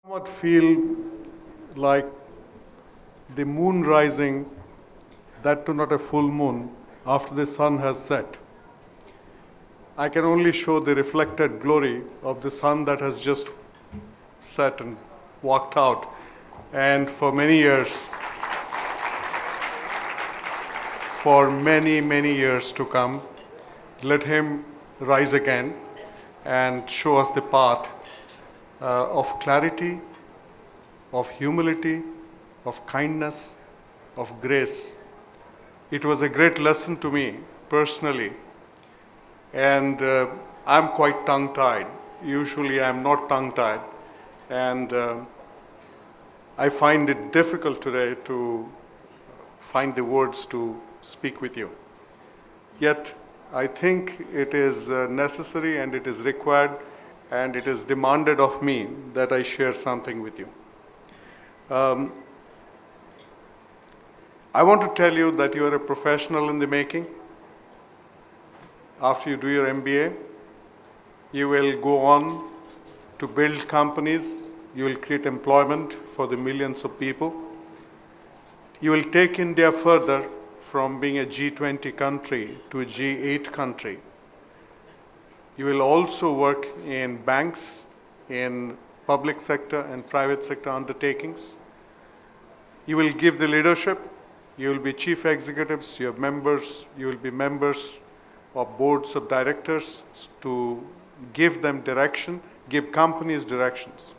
Somewhat feel like the moon rising, that too not a full moon, after the sun has set. I can only show the reflected glory of the sun that has just set and walked out. And for many years, for many, many years to come, let him rise again and show us the path of clarity, of humility, of kindness, of grace. It was a great lesson to me personally, and I'm quite tongue-tied. Usually I'm not tongue-tied, and I find it difficult today to find the words to speak with you. Yet I think it is necessary and it is required and it is demanded of me that I share something with you. I want to tell you that you are a professional in the making. After you do your MBA, you will go on to build companies, you will create employment for the millions of people. You will take India further from being a G20 country to a G8 country. You will also work in banks, in public sector and private sector undertakings. You will give the leadership. You will be chief executives, you have members, you will be members of boards of directors to give them direction, give companies directions.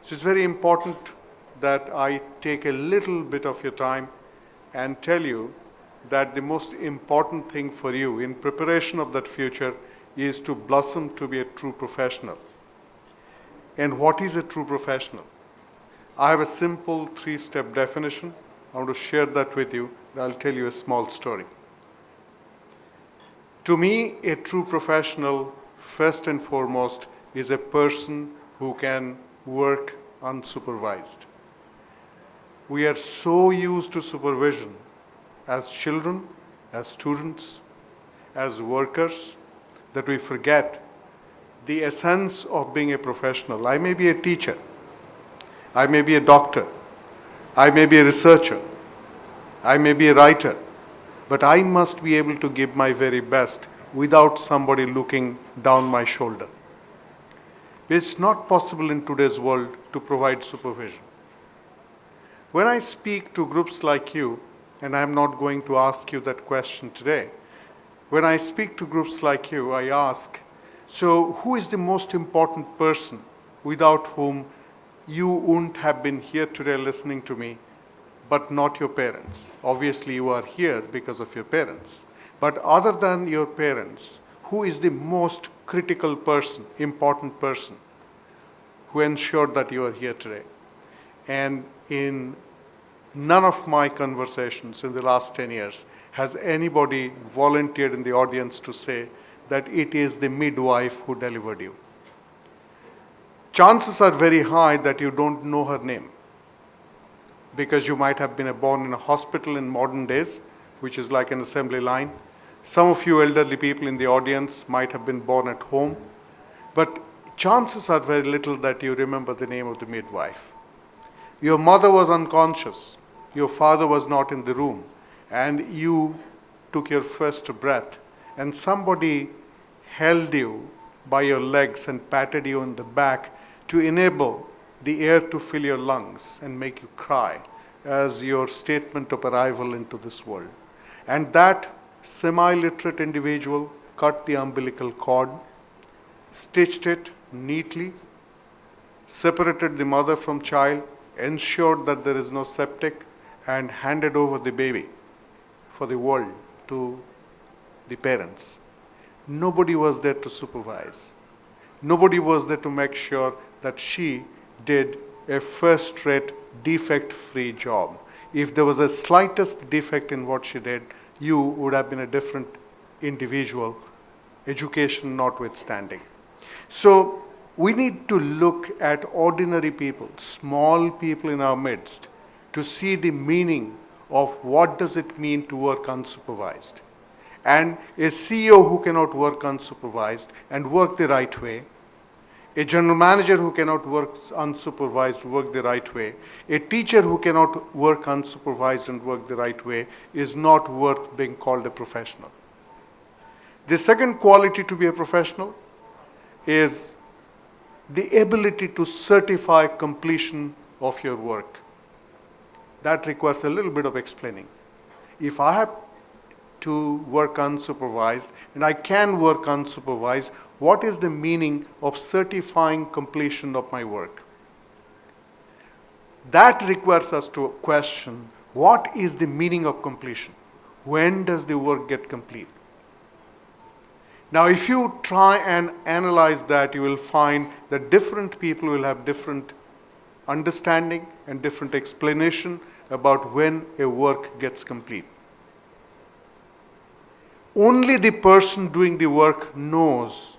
So it's very important that I take a little bit of your time and tell you that the most important thing for you in preparation of that future is to blossom to be a true professional. And what is a true professional? I have a simple 3-step definition. I want to share that with you. I'll tell you a small story. To me, a true professional, first and foremost, is a person who can work unsupervised. We are so used to supervision as children, as students, as workers, that we forget the essence of being a professional. I may be a teacher, I may be a doctor, I may be a researcher, I may be a writer, but I must be able to give my very best without somebody looking down my shoulder. It's not possible in today's world to provide supervision. When I speak to groups like you, and I'm not going to ask you that question today, when I speak to groups like you, I ask, so who is the most important person without whom you wouldn't have been here today listening to me, but not your parents? Obviously, you are here because of your parents. But other than your parents, who is the most critical person, important person, who ensured that you are here today? And in none of my conversations in the last 10 years has anybody volunteered in the audience to say that it is the midwife who delivered you. Chances are very high that you don't know her name, because you might have been born in a hospital in modern days, which is like an assembly line. Some of you elderly people in the audience might have been born at home, but chances are very little that you remember the name of the midwife. Your mother was unconscious, your father was not in the room, and you took your first breath, and somebody held you by your legs and patted you on the back to enable the air to fill your lungs and make you cry as your statement of arrival into this world. And that semi-literate individual cut the umbilical cord, stitched it neatly, separated the mother from child, ensured that there is no septic, and handed over the baby for the world to the parents. Nobody was there to supervise. Nobody was there to make sure that she did a first-rate, defect-free job. If there was a slightest defect in what she did, you would have been a different individual, education notwithstanding. So we need to look at ordinary people, small people in our midst, to see the meaning of what does it mean to work unsupervised. And a CEO who cannot work unsupervised and work the right way A general manager who cannot work unsupervised work the right way, a teacher who cannot work unsupervised and work the right way is not worth being called a professional. The second quality to be a professional is the ability to certify completion of your work. That requires a little bit of explaining. If I have to work unsupervised and I can work unsupervised, what is the meaning of certifying completion of my work? That requires us to question, what is the meaning of completion? When does the work get complete? Now, if you try and analyze that, you will find that different people will have different understanding and different explanation about when a work gets complete. Only the person doing the work knows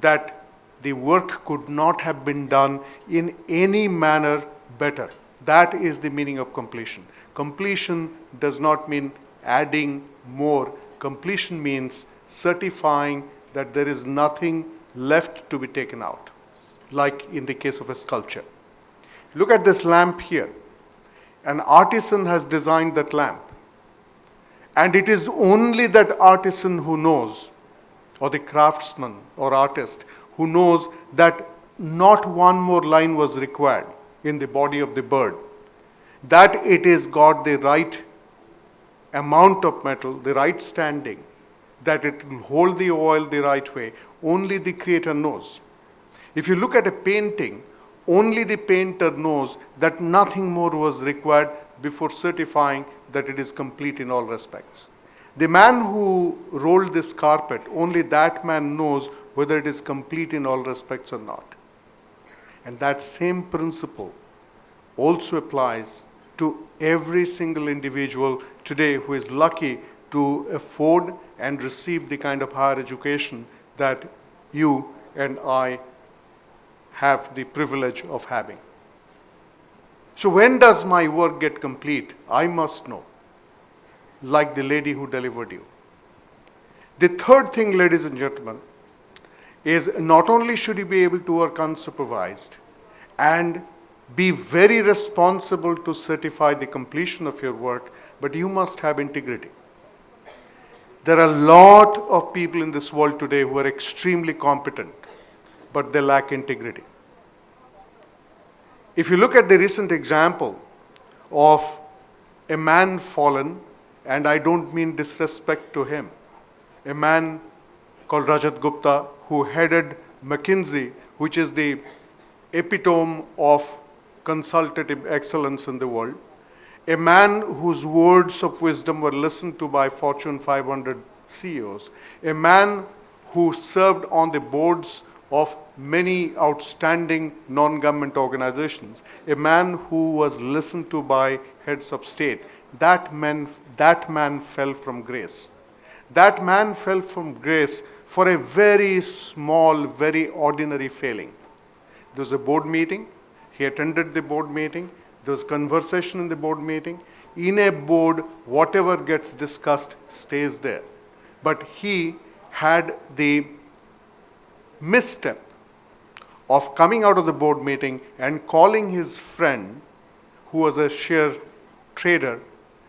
that the work could not have been done in any manner better. That is the meaning of completion. Completion does not mean adding more. Completion means certifying that there is nothing left to be taken out, like in the case of a sculpture. Look at this lamp here. An artisan has designed that lamp. And it is only that artisan who knows, or the craftsman or artist who knows that not one more line was required in the body of the bird, that it is got the right amount of metal, the right standing, that it will hold the oil the right way. Only the creator knows. If you look at a painting, only the painter knows that nothing more was required before certifying that it is complete in all respects. The man who rolled this carpet, only that man knows whether it is complete in all respects or not. And that same principle also applies to every single individual today who is lucky to afford and receive the kind of higher education that you and I have the privilege of having. So when does my work get complete? I must know, like the lady who delivered you. The third thing, ladies and gentlemen, is not only should you be able to work unsupervised and be very responsible to certify the completion of your work, but you must have integrity. There are a lot of people in this world today who are extremely competent, but they lack integrity. If you look at the recent example of a man fallen, and I don't mean disrespect to him, a man called Rajat Gupta who headed McKinsey, which is the epitome of consultative excellence in the world, a man whose words of wisdom were listened to by Fortune 500 CEOs, a man who served on the boards of many outstanding non-government organizations, a man who was listened to by heads of state. That man fell from grace. That man fell from grace for a very small, very ordinary failing. There was a board meeting. He attended the board meeting. There was conversation in the board meeting. In a board, whatever gets discussed stays there. But he had the misstep of coming out of the board meeting and calling his friend, who was a share trader,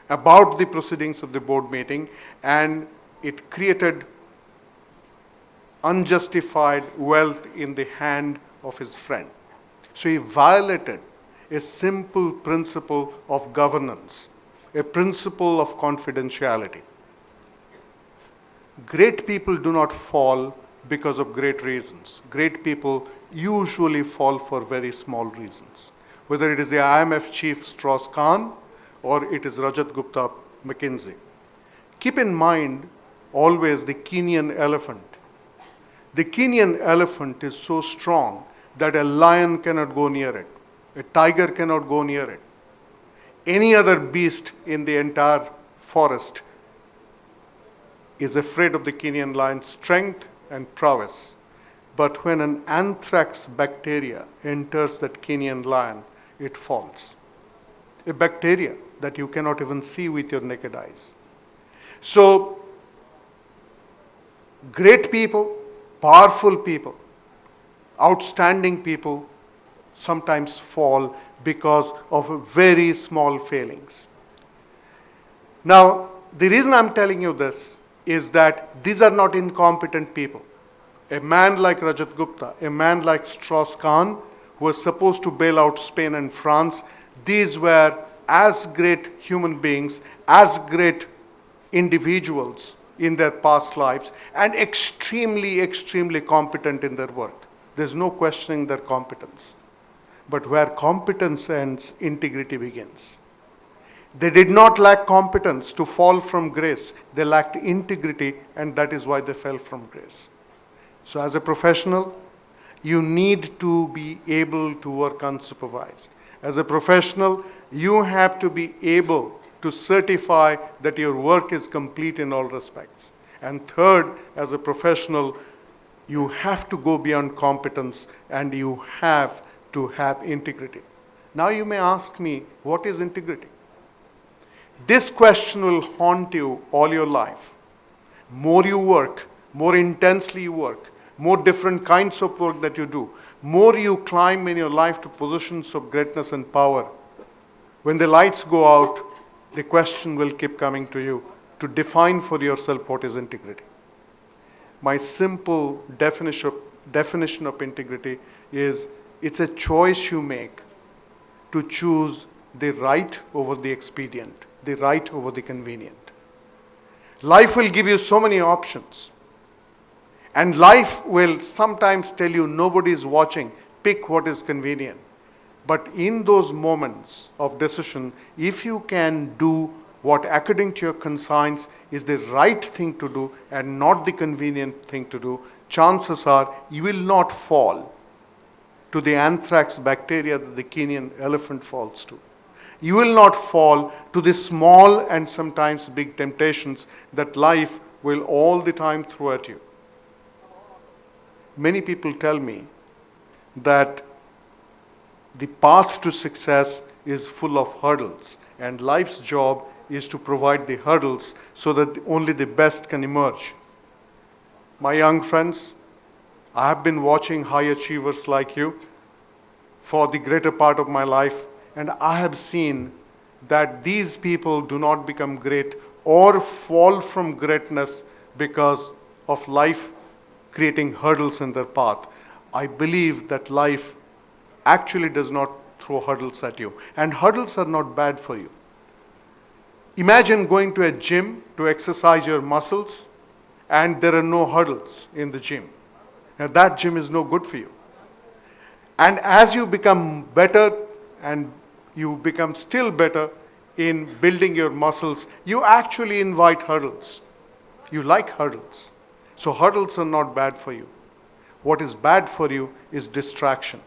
about the proceedings of the board meeting, and it created unjustified wealth in the hand of his friend. So he violated a simple principle of governance, a principle of confidentiality. Great people do not fall because of great reasons. Great people usually fall for very small reasons. Whether it is the IMF chief Strauss-Kahn or it is Rajat Gupta McKinsey. Keep in mind always the Kenyan elephant. The Kenyan elephant is so strong that a lion cannot go near it. A tiger cannot go near it. Any other beast in the entire forest is afraid of the Kenyan lion's strength and prowess. But when an anthrax bacteria enters that Kenyan lion, it falls. A bacteria that you cannot even see with your naked eyes. So, great people, powerful people Outstanding people sometimes fall because of very small failings. Now, the reason I'm telling you this is that these are not incompetent people. A man like Rajat Gupta, a man like Strauss-Kahn, who was supposed to bail out Spain and France, these were as great human beings, as great individuals in their past lives, and extremely, extremely competent in their work. There's no questioning their competence. But where competence ends, integrity begins. They did not lack competence to fall from grace. They lacked integrity, and that is why they fell from grace. So as a professional, you need to be able to work unsupervised. As a professional, you have to be able to certify that your work is complete in all respects. And third, as a professional, you have to go beyond competence and you have to have integrity. Now you may ask me, what is integrity? This question will haunt you all your life. More you work, more intensely you work, more different kinds of work that you do, more you climb in your life to positions of greatness and power. When the lights go out, the question will keep coming to you to define for yourself what is integrity. My simple definition of integrity is it's a choice you make to choose the right over the expedient, the right over the convenient. Life will give you so many options. And life will sometimes tell you nobody is watching, pick what is convenient. But in those moments of decision, if you can do what according to your conscience is the right thing to do and not the convenient thing to do, chances are you will not fall to the anthrax bacteria that the Kenyan elephant falls to. You will not fall to the small and sometimes big temptations that life will all the time throw at you. Many people tell me that the path to success is full of hurdles, and life's job is to provide the hurdles so that only the best can emerge. My young friends, I have been watching high achievers like you for the greater part of my life, and I have seen that these people do not become great or fall from greatness because of life creating hurdles in their path. I believe that life actually does not throw hurdles at you, and hurdles are not bad for you. Imagine going to a gym to exercise your muscles and there are no hurdles in the gym. Now that gym is no good for you. And as you become better and you become still better in building your muscles, you actually invite hurdles. You like hurdles. So hurdles are not bad for you. What is bad for you is distraction.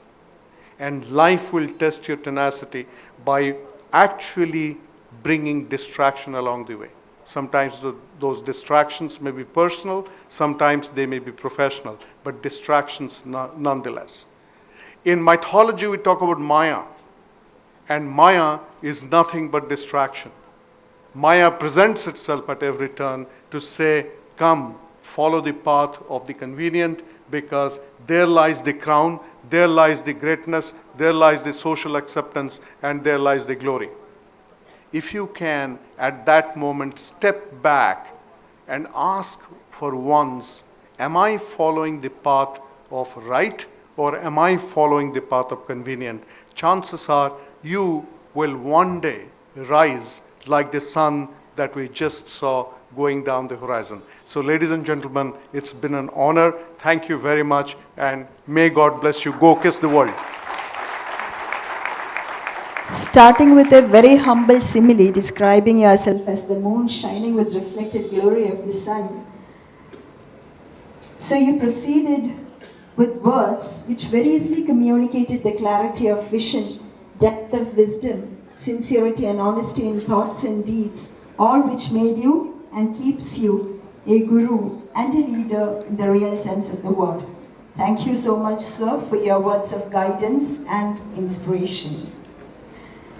And life will test your tenacity by actually bringing distraction along the way. Sometimes those distractions may be personal, sometimes they may be professional, but distractions nonetheless. In mythology, we talk about Maya, and Maya is nothing but distraction. Maya presents itself at every turn to say, come, follow the path of the convenient, because there lies the crown, there lies the greatness, there lies the social acceptance, and there lies the glory. If you can, at that moment, step back and ask for once, am I following the path of right or am I following the path of convenient? Chances are you will one day rise like the sun that we just saw going down the horizon. So ladies and gentlemen, it's been an honor. Thank you very much, and may God bless you. Go kiss the world. Starting with a very humble simile describing yourself as the moon shining with reflected glory of the sun. So you proceeded with words which very easily communicated the clarity of vision, depth of wisdom, sincerity and honesty in thoughts and deeds, all which made you and keeps you a guru and a leader in the real sense of the word. Thank you so much, sir, for your words of guidance and inspiration.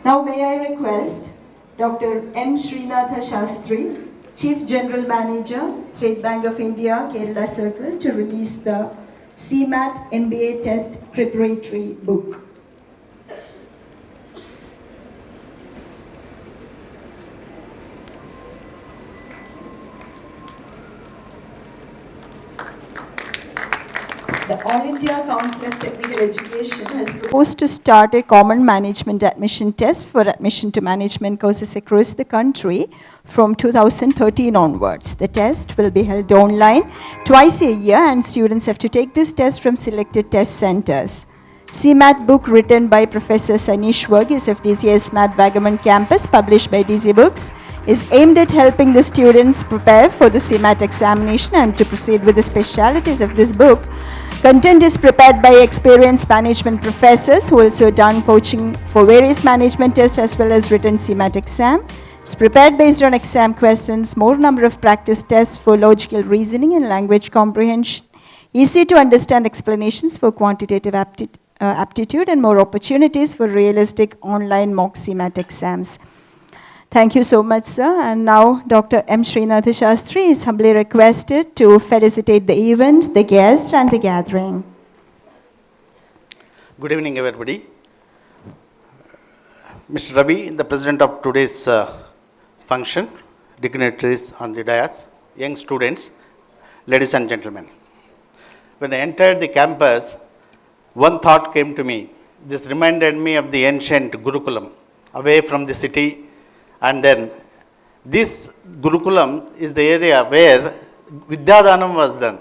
Now may I request Dr. M. Srinatha Shastri, Chief General Manager, State Bank of India, Kerala Circle, to release the CMAT MBA Test Preparatory Book. The All India Council of Technical Education has proposed to start a common management admission test for admission to management courses across the country from 2013 onwards. The test will be held online twice a year, and students have to take this test from selected test centers. CMAT book written by Professor Sanish Verghese of DCSMAT Vagamon campus, published by DC Books, is aimed at helping the students prepare for the CMAT examination. And to proceed with the specialities of this book, content is prepared by experienced management professors who also done coaching for various management tests as well as written CMAT exam. It's prepared based on exam questions, more number of practice tests for logical reasoning and language comprehension, easy to understand explanations for quantitative aptitude, and more opportunities for realistic online mock CMAT exams. Thank you so much, sir. And now Dr. M. Srinath Shastri is humbly requested to felicitate the event, the guests, and the gathering. Good evening, everybody. Mr. Ravi, the president of today's function, dignitaries on the dais, young students, ladies and gentlemen. When I entered the campus, one thought came to me. This reminded me of the ancient Gurukulam, away from the city. And then this Gurukulam is the area where Vidyadhanam was done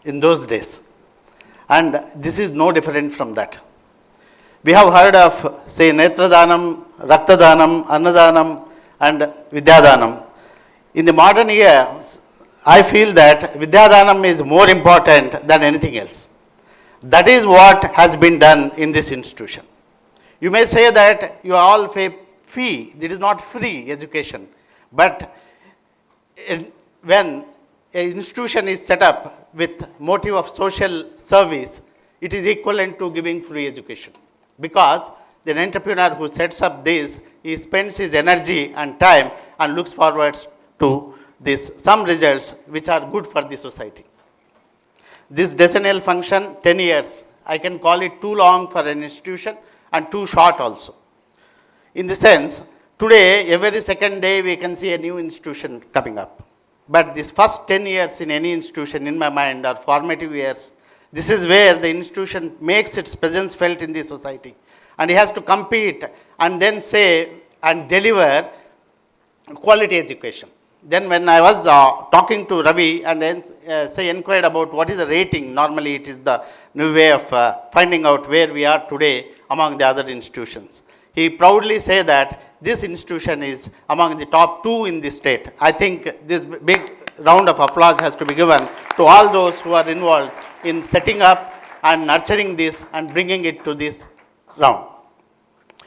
in those days. And this is no different from that. We have heard of, say, Netradhanam, Raktadhanam, Annadhanam, and Vidyadhanam. In the modern years, I feel that Vidyadhanam is more important than anything else. That is what has been done in this institution. You may say that you all pay fee, it is not free education, but when an institution is set up with motive of social service, it is equivalent to giving free education, because the entrepreneur who sets up this, he spends his energy and time and looks forward to this some results which are good for the society. This decennial function, 10 years, I can call it too long for an institution and too short also. In the sense, today, every second day, we can see a new institution coming up. But this first 10 years in any institution, in my mind, are formative years. This is where the institution makes its presence felt in the society. And it has to compete and then say and deliver quality education. Then when I was talking to Ravi and inquired about what is the rating, normally it is the new way of finding out where we are today among the other institutions. He proudly said that this institution is among the top 2 in the state. I think this big round of applause has to be given to all those who are involved in setting up and nurturing this and bringing it to this round.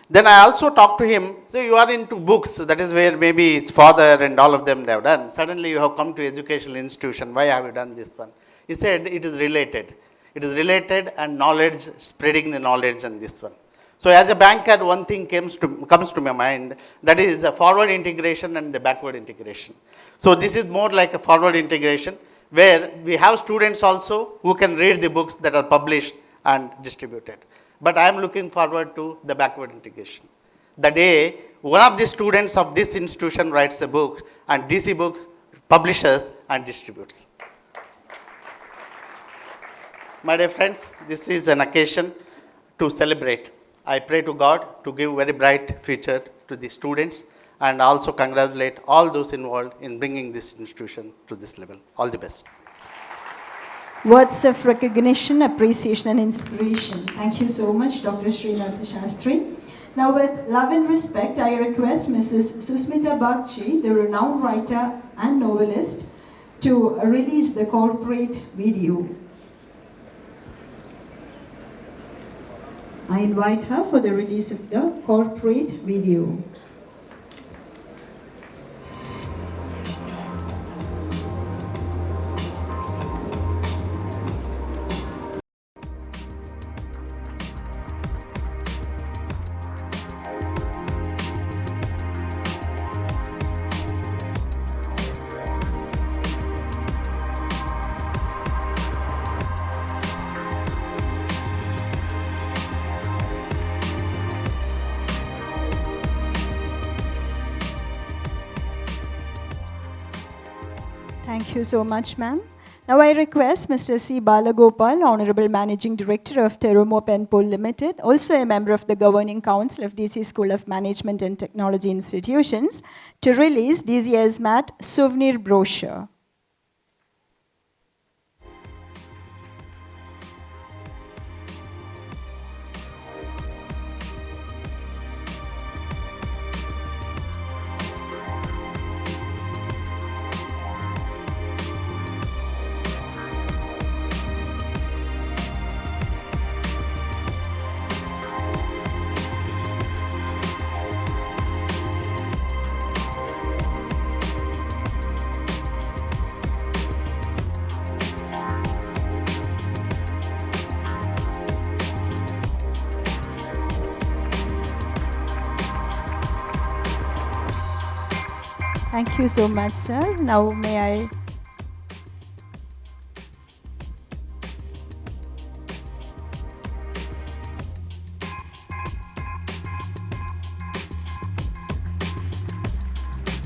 Then I also talked to him, so you are into books, that is where maybe his father and all of them they have done. Suddenly you have come to educational institution, why have you done this one? He said it is related. It is related and knowledge, spreading the knowledge and this one. So as a banker, one thing comes to my mind, that is the forward integration and the backward integration. So this is more like a forward integration, where we have students also who can read the books that are published and distributed. But I am looking forward to the backward integration. The day one of the students of this institution writes a book and DC Book publishes and distributes. My dear friends, this is an occasion to celebrate. I pray to God to give very bright future to the students and also congratulate all those involved in bringing this institution to this level. All the best. Words of recognition, appreciation, and inspiration. Thank you so much, Dr. Srinath Shastri. Now, with love and respect, I request Mrs. Subroto Bagchi, the renowned writer and novelist, to release the corporate video. I invite her for the release of the corporate video. Thank you so much, ma'am. Now I request Mr. C. Balagopal, Honorable Managing Director of Terumo Penpol Limited, also a member of the Governing Council of DC School of Management and Technology Institutions, to release DCSMAT souvenir brochure. Thank you so much, sir. Now may I...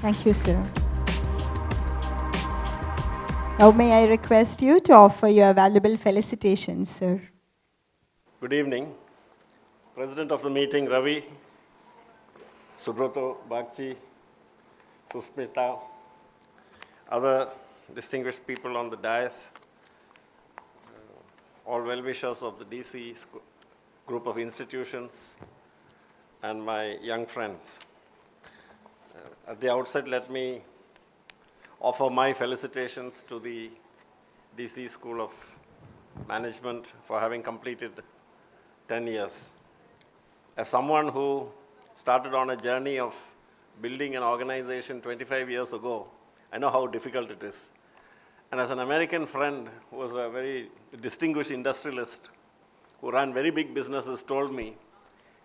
Thank you, sir. Now may I request you to offer your valuable felicitations, sir. Good evening. President of the meeting, Ravi, Subroto Bagchi, Susmita, other distinguished people on the dais, all well-wishers of the DC group of institutions, and my young friends. At the outset, let me offer my felicitations to the DC School of Management for having completed 10 years. As someone who started on a journey of building an organization 25 years ago, I know how difficult it is. And as an American friend who was a very distinguished industrialist who ran very big businesses told me, he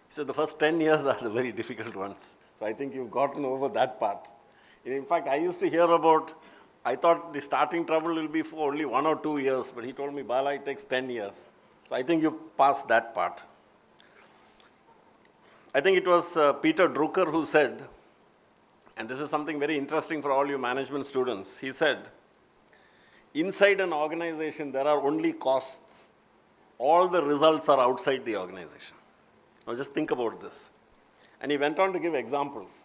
said the first 10 years are the very difficult ones. So I think you've gotten over that part. In fact, I used to hear about, I thought the starting trouble will be for only 1 or 2 years, but he told me, Bala, it takes 10 years. So I think you've passed that part. I think it was Peter Drucker who said, and this is something very interesting for all you management students. He said, inside an organization, there are only costs. All the results are outside the organization. Now just think about this. And he went on to give examples.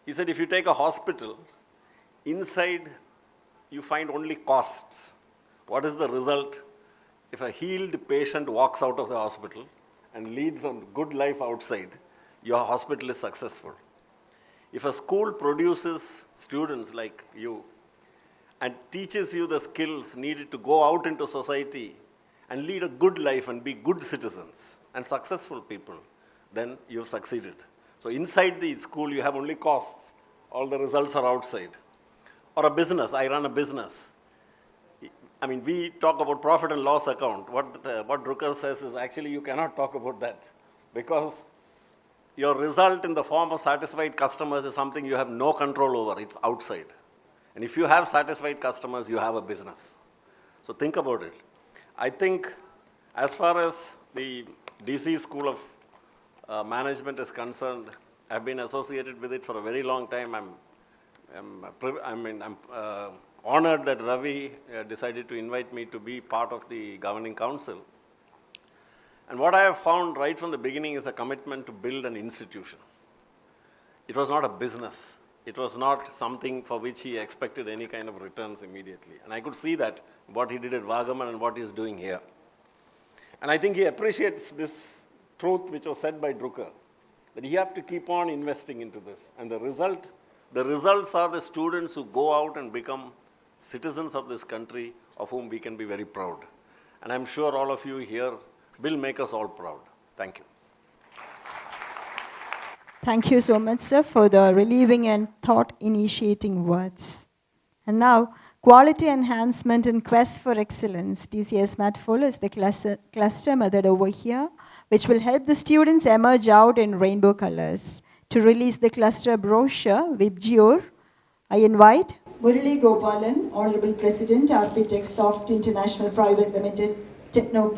He said, if you take a hospital, inside you find only costs. What is the result? If a healed patient walks out of the hospital and leads a good life outside, your hospital is successful. If a school produces students like you and teaches you the skills needed to go out into society and lead a good life and be good citizens and successful people, then you've succeeded. So inside the school, you have only costs. All the results are outside. Or a business. I run a business. I mean, we talk about profit and loss account. What Drucker says is actually you cannot talk about that because your result in the form of satisfied customers is something you have no control over. It's outside. And if you have satisfied customers, you have a business. So think about it. I think as far as the DC School of Management is concerned, I've been associated with it for a very long time. I'm honored that Ravi decided to invite me to be part of the governing council. And what I have found right from the beginning is a commitment to build an institution. It was not a business. It was not something for which he expected any kind of returns immediately. And I could see that, what he did at Vagaman and what he's doing here. And I think he appreciates this truth which was said by Drucker, that you have to keep on investing into this. And the results are the students who go out and become citizens of this country of whom we can be very proud. And I'm sure all of you here will make us all proud. Thank you. Thank you so much, sir, for the relieving and thought-initiating words. And now, quality enhancement and quest for excellence. DCSMAT follows the cluster method over here, which will help the students emerge out in rainbow colors. To release the cluster brochure, Vibjior, I invite Murali Gopalan, Honorable President, Architects Soft International Private Limited, Techno